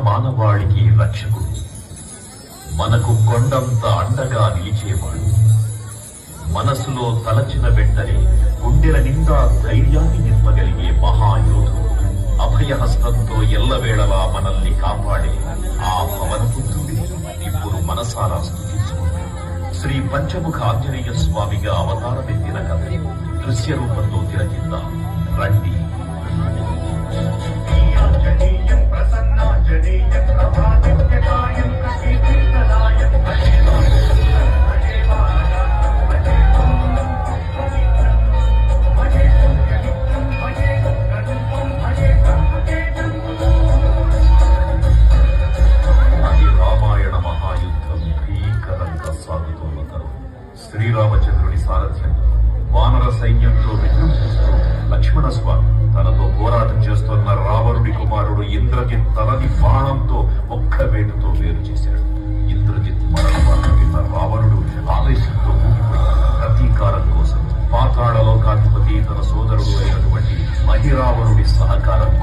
మానవాళికి రక్షకుడు, మనకు కొండంత అండగా నిలిచేవాడు, మనసులో తలచిన వెంటనే గుండెల నిండా ధైర్యాన్ని నింపగలిగే మహాయోధుడు, అభయహస్తంతో ఎల్లవేళలా మనల్ని కాపాడే ఆ పవనపుత్రుడిని ఇప్పుడు మనసారా స్తుతించుకుంటూ శ్రీ పంచముఖ ఆంజనేయ స్వామిగా అవతారమెత్తిన కథని దృశ్య రూపంలో తిలకిద్దాం రండి. శ్రీరామచంద్రుని సారథ్యం వానర సైన్యంతో విజృంభిస్తూ లక్ష్మణస్వామి తనతో పోరాటం చేస్తున్న రావణుడి కుమారుడు ఇంద్రజిత్ తలని బాణంతో ఒక్క వేటుతో వేరు చేశాడు. ఇంద్రజిత్ మరణవార్త విన్న రావణుడు ఆవేశంతో ఊగిపోయి ప్రతీకారం కోసం పాతాళ లోకాధిపతి తన సోదరుడు అయినటువంటి మహిరావణుడి సహకారం